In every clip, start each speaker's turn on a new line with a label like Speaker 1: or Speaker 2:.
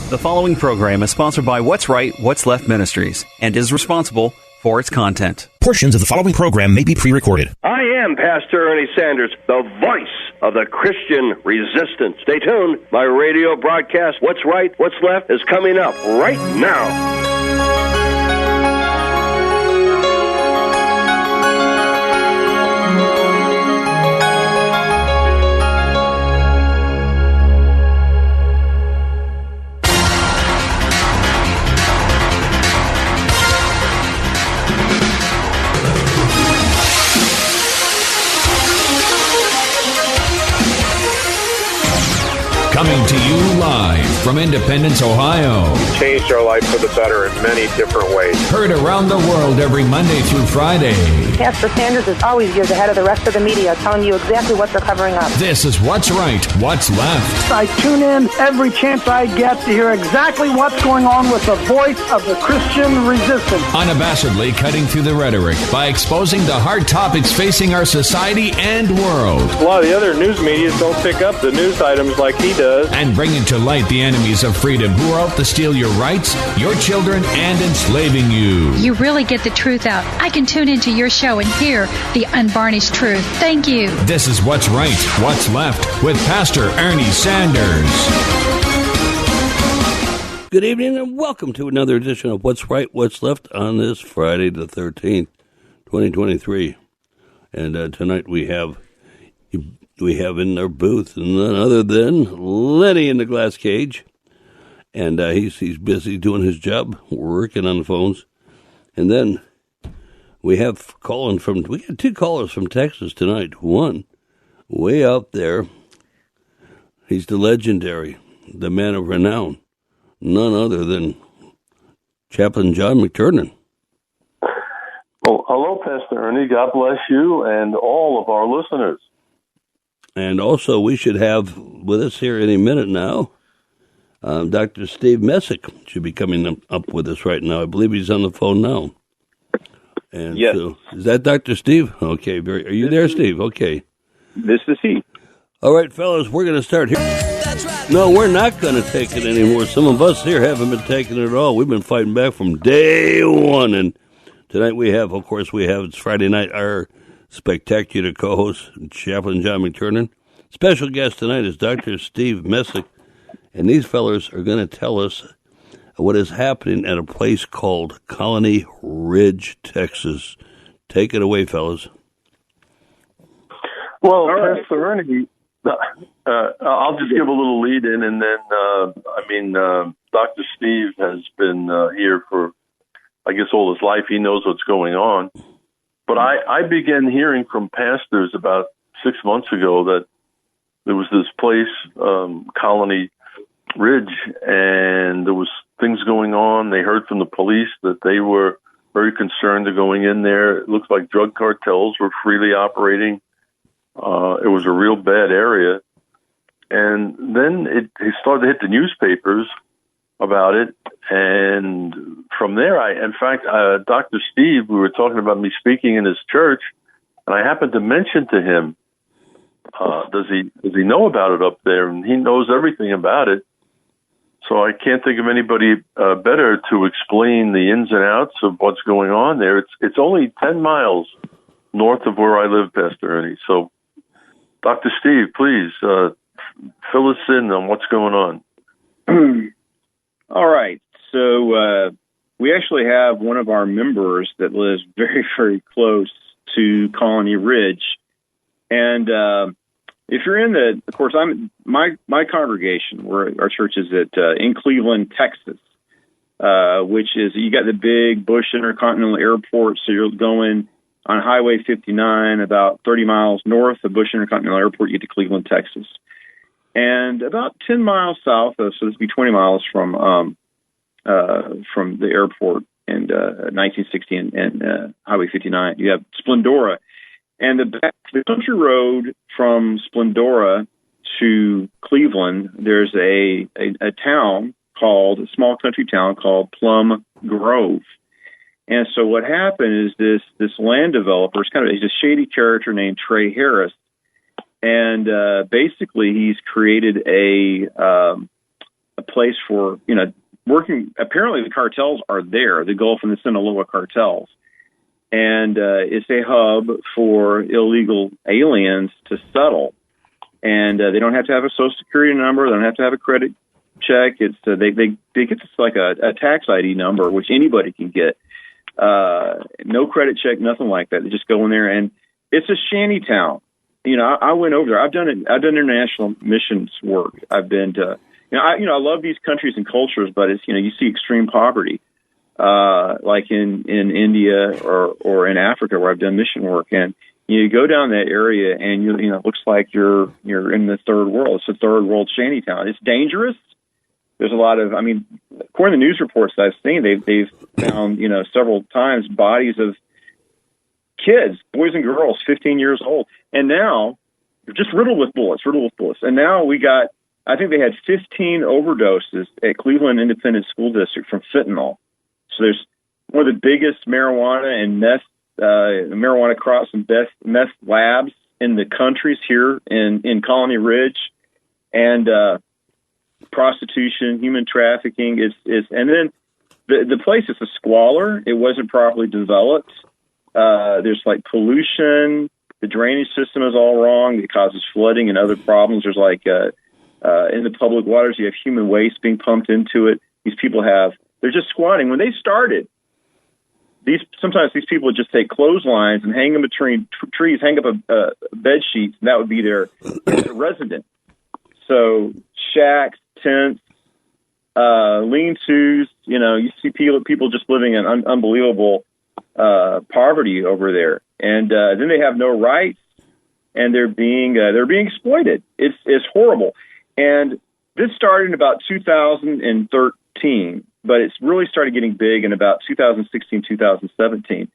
Speaker 1: The following program is sponsored by What's Right, What's Left Ministries and is responsible for its content.
Speaker 2: Portions of the following program may be pre-recorded.
Speaker 3: I am Pastor Ernie Sanders, the voice of the Christian resistance. Stay tuned. My radio broadcast, What's Right, What's Left, is coming up right now.
Speaker 4: Coming to you live from Independence, Ohio.
Speaker 5: Changed our life for the better in many different ways.
Speaker 4: Heard around the world every Monday through Friday.
Speaker 6: Pastor Sanders is always years ahead of the rest of the media, telling you exactly what they're covering up.
Speaker 4: This is What's Right, What's Left.
Speaker 7: I tune in every chance I get to hear exactly what's going on with the voice of the Christian resistance.
Speaker 4: Unabashedly cutting through the rhetoric by exposing the hard topics facing our society and world.
Speaker 5: A lot of the other news medias don't pick up the news items like he does.
Speaker 4: And bringing to light the enemies of freedom who are out to steal your rights, your children, and enslaving you.
Speaker 8: You really get the truth out. I can tune into your show and hear the unvarnished truth. Thank you.
Speaker 4: This is What's Right, What's Left with Pastor Ernie Sanders.
Speaker 9: Good evening and welcome to another edition of What's Right, What's Left on this Friday the 13th, 2023. And tonight we have in our booth none other than Lenny in the glass cage. And he's busy doing his job, working on the phones. And then we got two callers from Texas tonight. One, way out there, he's the legendary, the man of renown, none other than Chaplain John McTurnan.
Speaker 10: Well, hello, Pastor Ernie. God bless you and all of our listeners.
Speaker 9: And also, we should have with us here any minute now, Dr. Steve Missick should be coming up with us right now. I believe he's on the phone now. And
Speaker 5: yes.
Speaker 9: So, is that Dr. Steve? Okay, are you there, Steve? Okay.
Speaker 5: This is he.
Speaker 9: All right, fellas, we're going to start here. No, we're not going to take it anymore. Some of us here haven't been taking it at all. We've been fighting back from day one. And tonight it's Friday night, our spectacular co-host, Chaplain John McTurnan. Special guest tonight is Dr. Steve Missick, and these fellas are going to tell us what is happening at a place called Colony Ridge, Texas. Take it away, fellas.
Speaker 10: Well, Pastor Ernie, I'll just give a little lead in, and then, Dr. Steve has been here for, I guess, all his life. He knows what's going on. But I began hearing from pastors about 6 months ago that there was this place, Colony Ridge, and there was things going on. They heard from the police that they were very concerned of going in there. It looks like drug cartels were freely operating. It was a real bad area. And then it started to hit the newspapers about it. And from there, Dr. Steve, we were talking about me speaking in his church, and I happened to mention to him, does he know about it up there? And he knows everything about it. So I can't think of anybody better to explain the ins and outs of what's going on there. It's only 10 miles north of where I live, Pastor Ernie. So, Dr. Steve, please fill us in on what's going on.
Speaker 11: All right. So we actually have one of our members that lives very, very close to Colony Ridge. And if you're my congregation, our church is in Cleveland, Texas, which is, you got the big Bush Intercontinental Airport. So you're going on Highway 59, about 30 miles north of Bush Intercontinental Airport, you get to Cleveland, Texas. And about 10 miles south, so this would be 20 miles from the airport and 1960 and Highway 59, you have Splendora. And the country road from Splendora to Cleveland, there's a small country town called Plum Grove. And so what happened is this land developer, he's a shady character named Trey Harris, and basically he's created a place for, working. Apparently the cartels are there, the Gulf and the Sinaloa cartels. And it's a hub for illegal aliens to settle. And they don't have to have a social security number. They don't have to have a credit check. It's they get this like a tax ID number, which anybody can get. No credit check, nothing like that. They just go in there, and it's a shanty town. I went over there. I've done international missions work. I've been to, I love these countries and cultures, but it's, you see extreme poverty, like in India or in Africa where I've done mission work. And you go down that area and it looks like you're in the third world. It's a third world shanty town. It's dangerous. There's a lot of, according to the news reports that I've seen, they've found, several times bodies of kids, boys and girls, 15 years old. And now they're just riddled with bullets. And now I think they had 15 overdoses at Cleveland Independent School District from fentanyl. So there's one of the biggest marijuana and marijuana crops and meth labs in the countries here in Colony Ridge. And, prostitution, human trafficking and then the place is a squalor. It wasn't properly developed. There's like pollution. The drainage system is all wrong. It causes flooding and other problems. There's like in the public waters, you have human waste being pumped into it. These people they're just squatting. When they started, sometimes these people would just take clotheslines and hang them between trees, hang up a bed sheets, and that would be their resident. So shacks, tents, lean-tos, you see people just living in unbelievable poverty over there. And then they have no rights, and they're being exploited. It's horrible. And this started in about 2013, but it's really started getting big in about 2016, 2017.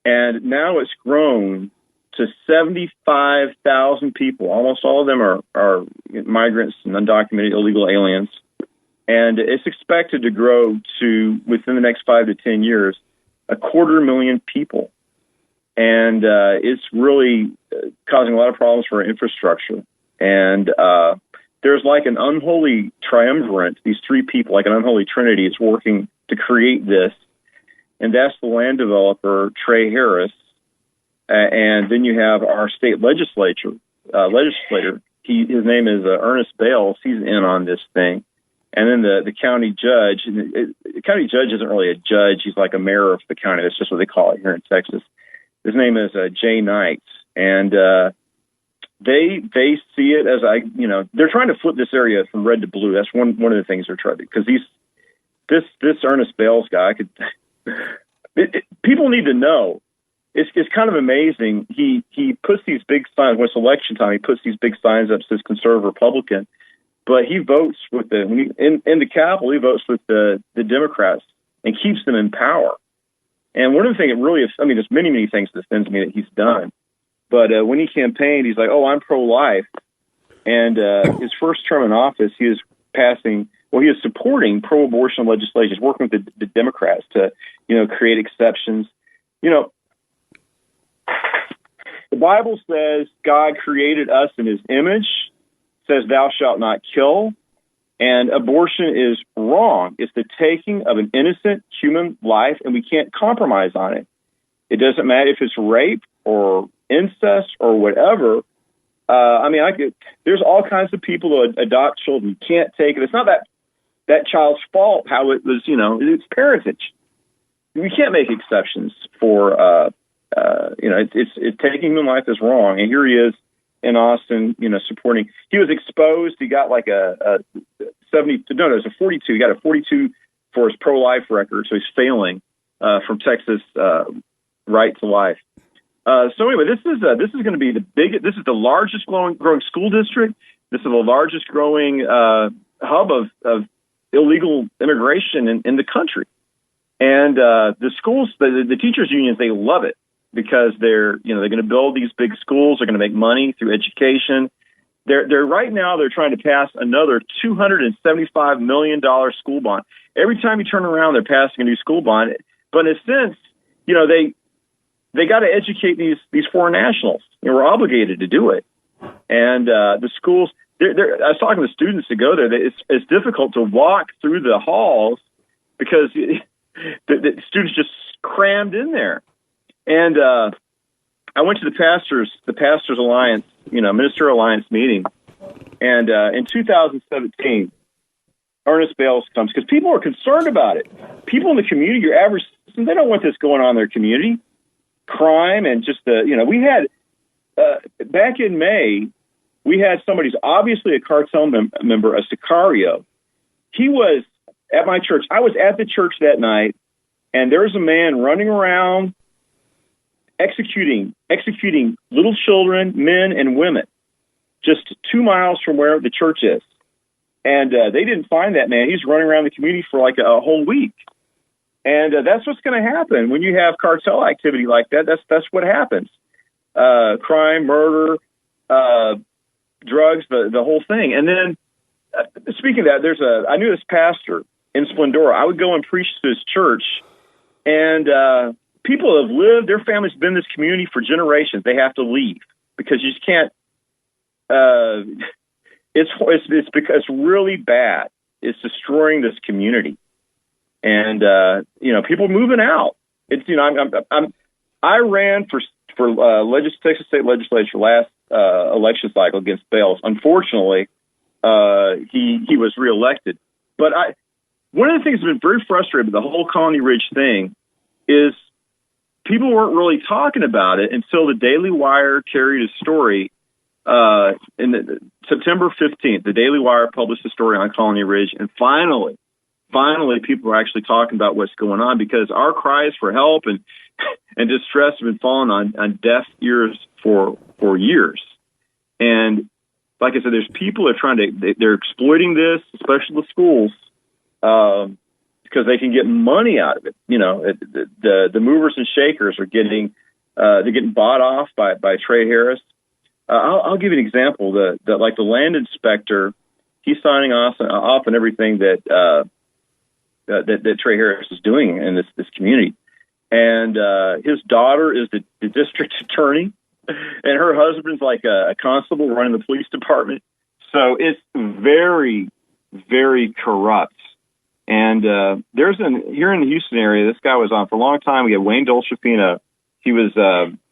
Speaker 11: And now it's grown to 75,000 people. Almost all of them are migrants and undocumented illegal aliens. And it's expected to grow to, within the next 5 to 10 years, 250,000 people. And it's really causing a lot of problems for our infrastructure. And there's like an unholy triumvirate, these three people, like an unholy trinity, is working to create this. And that's the land developer, Trey Harris. And then you have our state legislator. His name is Ernest Bales. He's in on this thing. And then the county judge. The county judge isn't really a judge. He's like a mayor of the county. That's just what they call it here in Texas. His name is Jay Knight. And they see it as they're trying to flip this area from red to blue. That's one of the things they're trying to, because this Ernest Bales guy people need to know. It's kind of amazing. He puts these big signs. When it's election time, he puts these big signs up, says conservative Republican, but he votes with in the Capitol. He votes with the Democrats and keeps them in power. And one of the things that really, there's many things that offends me that he's done. But when he campaigned, he's like, "Oh, I'm pro-life," and his first term in office, he is supporting pro-abortion legislation. He's working with the Democrats to create exceptions. The Bible says God created us in his image, says thou shalt not kill, and abortion is wrong. It's the taking of an innocent human life, and we can't compromise on it. It doesn't matter if it's rape or incest or whatever. There's all kinds of people who adopt children. You can't take it. It's not that child's fault how it was, it's parentage. We can't make exceptions for it's taking human life is wrong. And here he is in Austin, supporting. He was exposed. He got like a 70. No, it was a 42. He got a 42 for his pro-life record. So he's failing from Texas right to life. So anyway, this is going to be this is the largest growing school district. This is the largest growing hub of illegal immigration in the country. And the schools, the teachers unions, they love it because they're going to build these big schools. They're going to make money through education. They're right now they're trying to pass another $275 million school bond. Every time you turn around, they're passing a new school bond. But in a sense, they got to educate these foreign nationals. We're obligated to do it. And the schools, I was talking to students to go there. It's difficult to walk through the halls because the students just crammed in there. And I went to the Pastors Alliance, Ministerial Alliance meeting, and in 2017, Ernest Bales comes because people are concerned about it. People in the community, your average citizen, they don't want this going on in their community. Crime and just we had back in May, we had somebody who's obviously a cartel member, a Sicario. He was at my church. I was at the church that night, and there was a man running around executing little children, men and women, just 2 miles from where the church is. And they didn't find that man. He's running around the community for like a whole week. And that's what's going to happen when you have cartel activity like that. That's what happens. Crime, murder, drugs, the whole thing. And then, speaking of that, I knew this pastor in Splendora. I would go and preach to his church, and people have lived, their family's been in this community for generations. They have to leave because you just can't, it's because it's really bad. It's destroying this community. And, people are moving out. It's, I ran for Texas State Legislature last election cycle against Bales. Unfortunately, he was reelected. But one of the things that's been very frustrating with the whole Colony Ridge thing is people weren't really talking about it until the Daily Wire carried a story. September 15th, the Daily Wire published a story on Colony Ridge, and finally, people are actually talking about what's going on because our cries for help and distress have been falling on deaf ears for years. And like I said, there's people that are they're exploiting this, especially the schools, because they can get money out of it. The movers and shakers are they're getting bought off by Trey Harris. I'll give you an example. The land inspector, he's signing off on everything that Trey Harris is doing in this community. And his daughter is the district attorney, and her husband's like a constable running the police department. So it's very, very corrupt. And here in the Houston area, this guy was on for a long time. We had Wayne Dolcefino. He was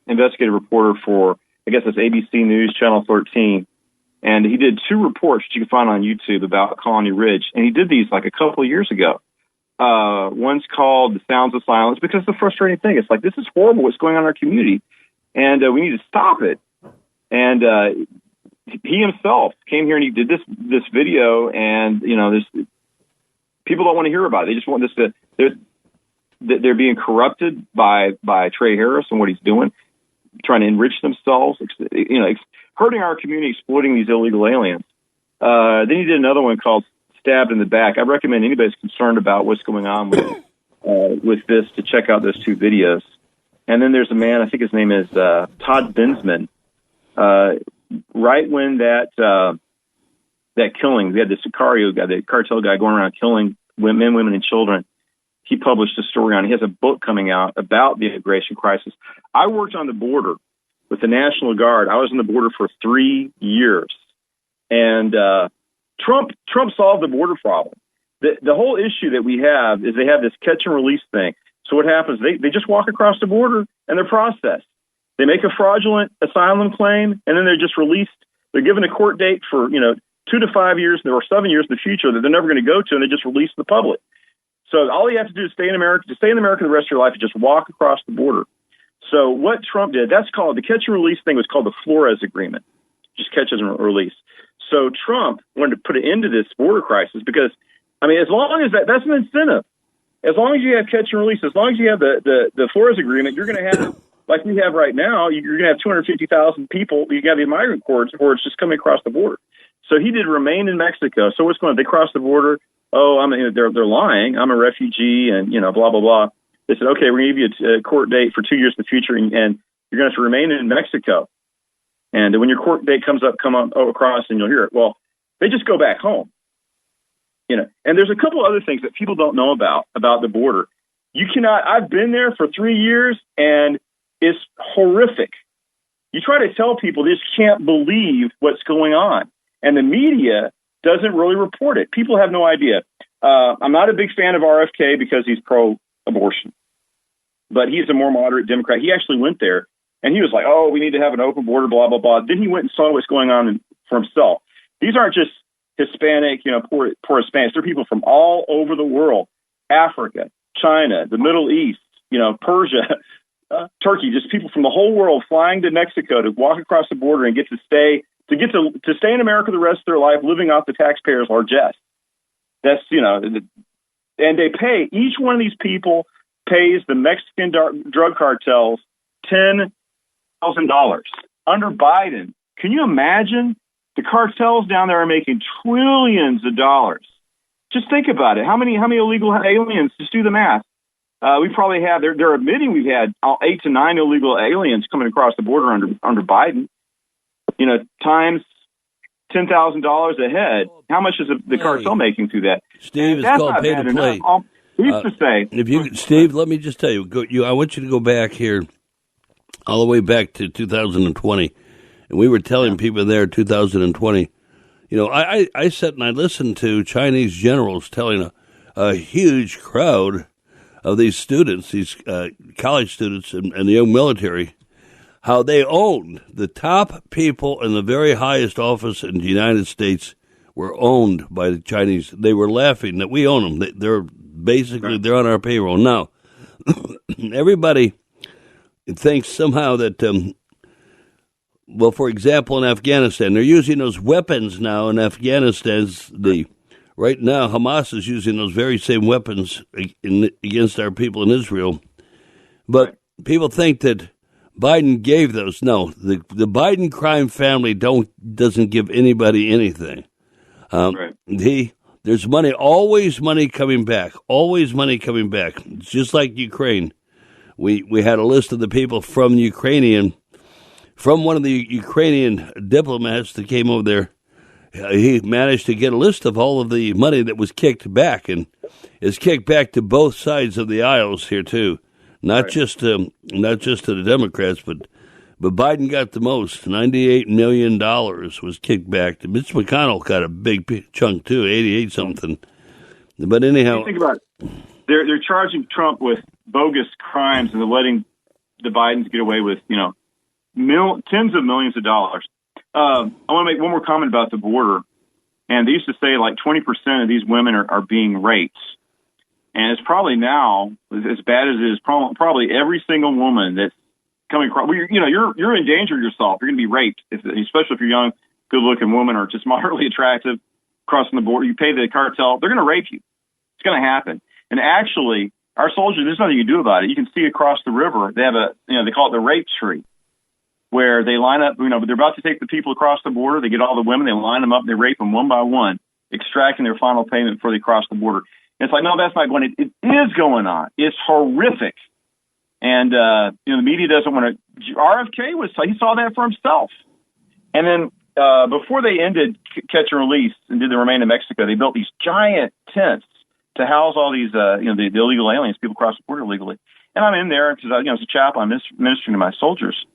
Speaker 11: investigative reporter for, I guess it's ABC News, Channel 13. And he did 2 reports that you can find on YouTube about Colony Ridge. And he did these like a couple of years ago. One's called The Sounds of Silence, because the frustrating thing is like, this is horrible what's going on in our community, and we need to stop it. And he himself came here and he did this video, and people don't want to hear about it. They just want this they're being corrupted by Trey Harris and what he's doing, trying to enrich themselves, hurting our community, exploiting these illegal aliens. Then he did another one called Stabbed in the Back. I recommend anybody who's concerned about what's going on with this to check out those 2 videos. And then there's a man, I think his name is Todd Bensman. Right when that killing, we had the Sicario guy, the cartel guy going around killing men, women, and children. He published a story on it. He has a book coming out about the immigration crisis. I worked on the border with the National Guard. I was on the border for 3 years. And Trump solved the border problem. The whole issue that we have is they have this catch and release thing. So what happens, they just walk across the border and they're processed. They make a fraudulent asylum claim, and then they're just released. They're given a court date for 2 to 5 years or 7 years in the future that they're never going to go to, and they just release the public. So all you have to do is stay in America the rest of your life and just walk across the border. So what Trump did, that's called, the catch and release thing was called the Flores Agreement, just catches and release. So Trump wanted to put an end to this border crisis because, as long as that's an incentive. As long as you have catch and release, as long as you have the Flores Agreement, you're going to have, like we have right now, you're going to have 250,000 people. You got the migrant hordes just coming across the border. So he did remain in Mexico. So what's going on? They crossed the border. Oh, they're lying. I'm a refugee, and blah blah blah. They said, okay, we're going to give you a court date for 2 years in the future, and you're going to have to remain in Mexico. And when your court date come across, and you'll hear it. Well, they just go back home. And there's a couple other things that people don't know about the border. You cannot. I've been there for 3 years, and it's horrific. You try to tell people, they just can't believe what's going on. And the media doesn't really report it. People have no idea. I'm not a big fan of RFK because he's pro-abortion, but he's a more moderate Democrat. He actually went there, and he was like, oh, we need to have an open border, blah, blah, blah. Then he went and saw what's going on for himself. These aren't just Hispanic, poor Hispanics. They're people from all over the world, Africa, China, the Middle East, Persia, Turkey, just people from the whole world flying to Mexico to walk across the border and get to stay in America the rest of their life, living off the taxpayers' largesse. That's, and they pay, each one of these people pays the Mexican drug cartels $10,000 under Biden. Can you imagine? The cartels down there are making trillions of dollars. Just think about it. How many illegal aliens? Just do the math. We probably have. They're admitting we've had 8 to 9 illegal aliens coming across the border under Biden. Times $10,000 a head. How much is the cartel making through that?
Speaker 9: Steve, it's called pay to play.
Speaker 11: To say,
Speaker 9: Steve, let me just tell you. I want you to go back here, all the way back to 2020. And we were telling people there, 2020, I sat and I listened to Chinese generals telling a huge crowd of these students, these college students and the young military, how they owned the top people in the very highest office in the United States were owned by the Chinese. They were laughing that we own them. They're they're on our payroll. Now, everybody thinks somehow that... Well, for example, in Afghanistan, they're using those weapons now in Afghanistan. Right now, Hamas is using those very same weapons against our people in Israel. But people think that Biden gave those. No, the Biden crime family doesn't give anybody anything. There's money, always money coming back, always money coming back. It's just like Ukraine. We had a list of the people from one of the Ukrainian diplomats that came over there. He managed to get a list of all of the money that was kicked back, and it's kicked back to both sides of the aisles here too. Not just to the Democrats, but Biden got the most. $98 million was kicked back. Mitch McConnell got a big chunk too, 88 something. But anyhow,
Speaker 11: think about it. They're charging Trump with bogus crimes and they're letting the Bidens get away with tens of millions of dollars. I want to make one more comment about the border. And they used to say like 20% of these women are being raped. And it's probably now, as bad as it is, probably every single woman that's coming across, you're in danger yourself. You're going to be raped, especially if you're young, good-looking woman or just moderately attractive crossing the border. You pay the cartel, they're going to rape you. It's going to happen. And actually, our soldiers, there's nothing you can do about it. You can see across the river, they have they call it the rape tree, where they line up, they're about to take the people across the border. They get all the women, they line them up, they rape them one by one, extracting their final payment before they cross the border. And it's like, no, that's not going to, it is going on. It's horrific. And, the media doesn't want to, RFK he saw that for himself. And then, before they ended catch and release and did the Remain in Mexico, they built these giant tents to house all these, the illegal aliens, people cross the border illegally. And I'm in there because, as a chaplain, I'm ministering to my soldiers.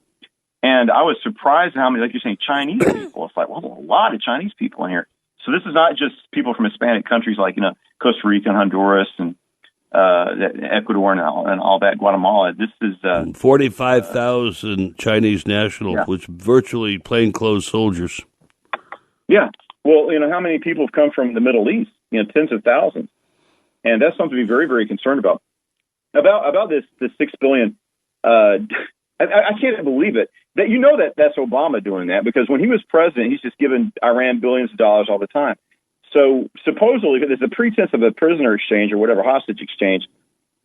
Speaker 11: And I was surprised at how many, like you're saying, Chinese people. It's like, well, there's a lot of Chinese people in here. So this is not just people from Hispanic countries like, Costa Rica and Honduras and Ecuador and all that, Guatemala. This is
Speaker 9: 45,000 Chinese nationals, which virtually plainclothes soldiers.
Speaker 11: Yeah. Well, how many people have come from the Middle East? Tens of thousands. And that's something to be very, very concerned about. About this $6 billion, I can't believe it. That's Obama doing that, because when he was president, he's just giving Iran billions of dollars all the time. So supposedly, there's a pretense of a prisoner exchange or whatever, hostage exchange.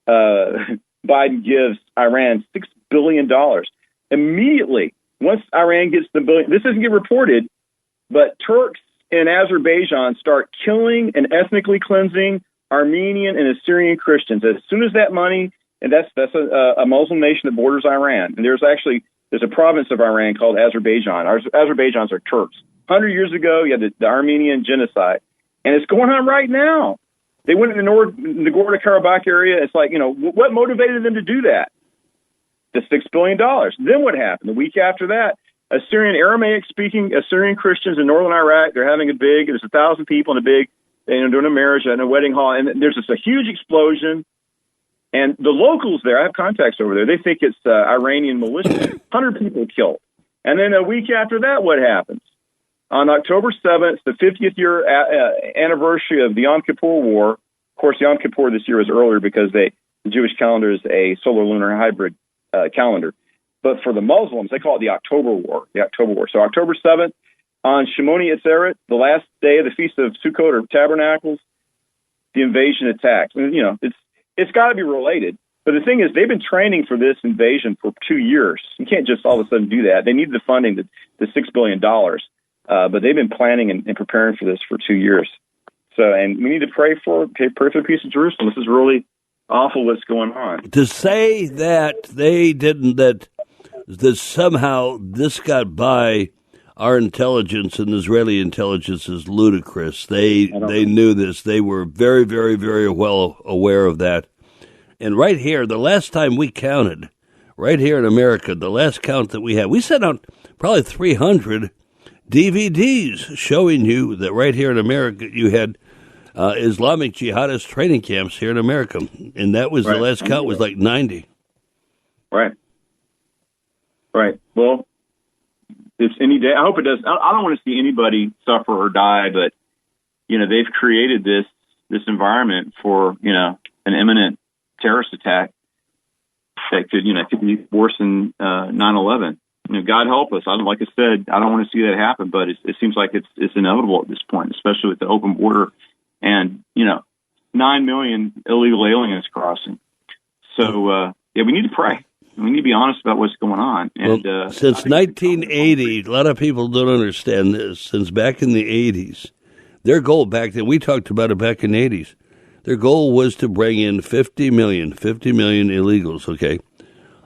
Speaker 11: Biden gives Iran $6 billion. Immediately, once Iran gets the billion, this doesn't get reported, but Turks and Azerbaijan start killing and ethnically cleansing Armenian and Assyrian Christians. As soon as that money, and that's a Muslim nation that borders Iran, and there's a province of Iran called Azerbaijan. Azerbaijans are Turks. 100 years ago, you had the Armenian genocide, and it's going on right now. They went in the Nagorno-Karabakh area. It's like, what motivated them to do that? The $6 billion. Then what happened? The week after that, Aramaic-speaking Assyrian Christians in northern Iraq. They're having there's 1,000 people in a big, doing a marriage in a wedding hall, and there's a huge explosion. And the locals there, I have contacts over there, they think it's Iranian militia. 100 people killed. And then a week after that, what happens? On October 7th, the 50th year anniversary of the Yom Kippur War. Of course, Yom Kippur this year is earlier because the Jewish calendar is a solar-lunar hybrid calendar. But for the Muslims, they call it the October War. So October 7th, on Shemoni Atzeret, the last day of the Feast of Sukkot or Tabernacles, the invasion attacks. And, it's got to be related. But the thing is, they've been training for this invasion for 2 years. You can't just all of a sudden do that. They need the funding, the $6 billion. But they've been planning and preparing for this for 2 years. So, and we need to pray for the peace of Jerusalem. This is really awful what's going on.
Speaker 9: To say that they didn't, that somehow this got by our intelligence and Israeli intelligence is ludicrous. They knew this. They were very, very, very well aware of that. And right here, the last time we counted, right here in America, the last count that we had, we sent out probably 300 DVDs showing you that right here in America you had Islamic jihadist training camps here in America. And that was the last count was like 90.
Speaker 11: Right. Well, it's any day. I hope it does. I don't want to see anybody suffer or die, but, they've created this environment for, an imminent terrorist attack that could be worse than 9/11. God help us. Like I said, I don't want to see that happen, but it seems like it's inevitable at this point, especially with the open border and 9 million illegal aliens crossing. So we need to pray. We need to be honest about what's going on. And
Speaker 9: since 1980, a lot of people don't understand this. Since back in the 80s, their goal back then, we talked about it back in the 80s. Their goal was to bring in 50 million illegals. Okay.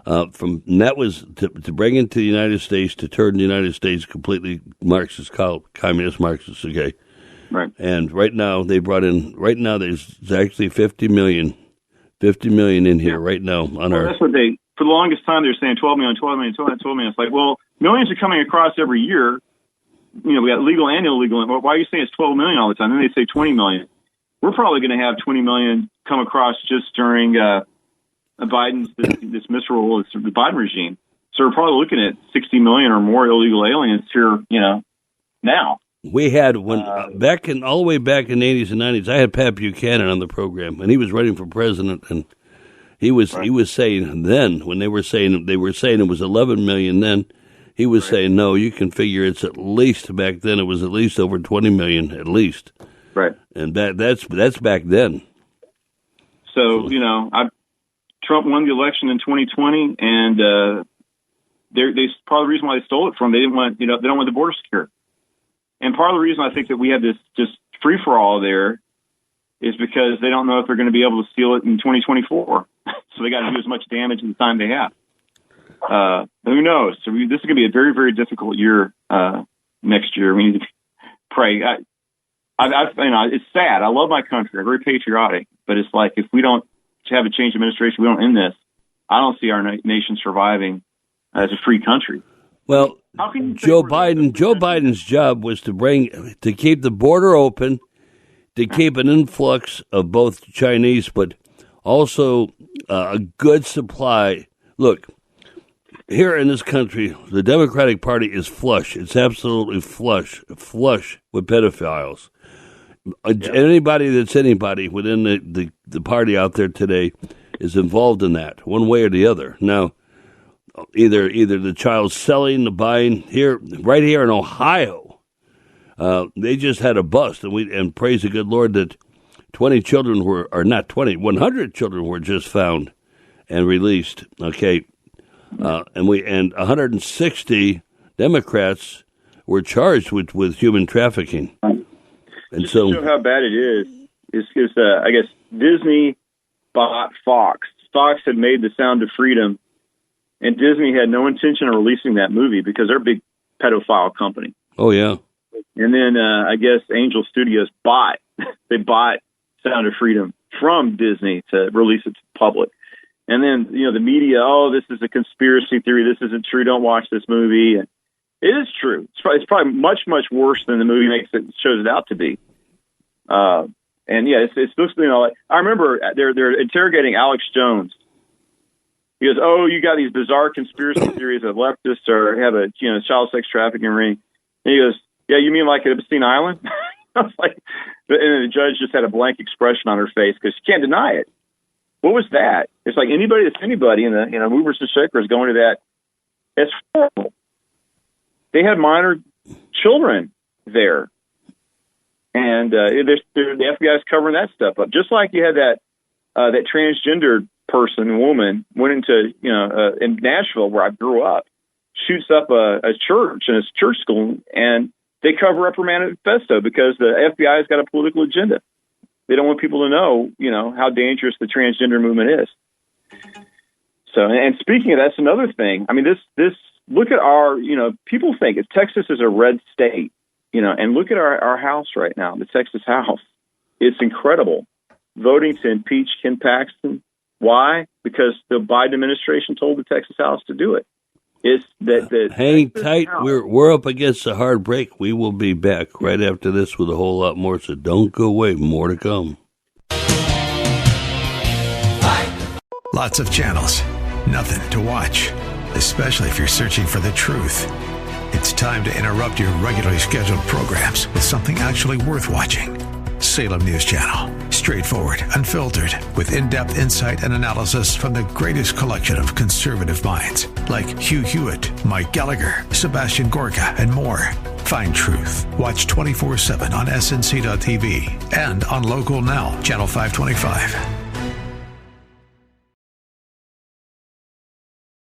Speaker 9: That was to bring into the United States, to turn the United States completely Marxist, communist Marxist, okay?
Speaker 11: Right.
Speaker 9: And right now, there's actually 50 million in here right now on our...
Speaker 11: That's what for the longest time, they were saying 12 million. It's like, well, millions are coming across every year. We got legal and illegal. Why are you saying it's 12 million all the time? Then they say 20 million. We're probably going to have 20 million come across just during... Biden's dismissal of the Biden regime. So we're probably looking at 60 million or more illegal aliens here, now.
Speaker 9: We had all the way back in the 80s and 90s, I had Pat Buchanan on the program, and he was running for president, and he was saying then, when they were saying it was 11 million then, he was saying, no, you can figure it's at least, back then it was at least over 20 million, at least.
Speaker 11: Right.
Speaker 9: And that's back then.
Speaker 11: So, Trump won the election in 2020, and they part of the reason why they stole it from. They didn't want, they don't want the border secure. And part of the reason I think that we have this just free for all there is because they don't know if they're going to be able to steal it in 2024. So they got to do as much damage in the time they have. Who knows? So this is going to be a very, very difficult year next year. We need to pray. It's sad. I love my country. I'm very patriotic, but it's like if we don't have a change administration, we don't end this, I don't see our nation surviving as a free country.
Speaker 9: Well, Joe Biden's job was to keep the border open, to keep an influx of both Chinese, but also a good supply. Look, here in this country, the Democratic Party is flush. It's absolutely flush with pedophiles. Anybody within the party out there today is involved in that, one way or the other. Now, either the child's selling, the buying right here in Ohio, they just had a bust, and praise the good Lord that 100 children were just found and released. Okay, and 160 Democrats were charged with human trafficking. And
Speaker 11: just to show how bad it is I guess Disney bought Fox. Fox had made The Sound of Freedom, and Disney had no intention of releasing that movie because they're a big pedophile company.
Speaker 9: Oh, yeah.
Speaker 11: And then I guess Angel Studios bought Sound of Freedom from Disney to release it to the public. And then, the media, this is a conspiracy theory. This isn't true. Don't watch this movie. And It is true. It's probably much, much worse than the movie shows it out to be. And yeah, it's looks, like, I remember they're interrogating Alex Jones. He goes, "Oh, you got these bizarre conspiracy theories that leftists have a child sex trafficking ring." And he goes, "Yeah, you mean like at Epstein Island?" I was like, and the judge just had a blank expression on her face because she can't deny it. What was that? It's like anybody that's anybody in the movers and shakers going to that. It's horrible. They had minor children there, and the FBI is covering that stuff up. Just like you had that transgender woman went into in Nashville where I grew up, shoots up a church and a church school, and they cover up her manifesto because the FBI has got a political agenda. They don't want people to know, how dangerous the transgender movement is. So, and speaking of that's another thing. I mean, this look at our, people think Texas is a red state, and look at our House right now, the Texas House. It's incredible. Voting to impeach Ken Paxton. Why? Because the Biden administration told the Texas House to do it. It's that
Speaker 9: hang tight. We're up against a hard break. We will be back right after this with a whole lot more. So don't go away. More to come.
Speaker 12: Lots of channels, nothing to watch, especially if you're searching for the truth. It's time to interrupt your regularly scheduled programs with something actually worth watching. Salem News Channel. Straightforward, unfiltered, with in-depth insight and analysis from the greatest collection of conservative minds like Hugh Hewitt, Mike Gallagher, Sebastian Gorka, and more. Find truth. Watch 24/7 on SNC.TV and on Local Now, Channel 525.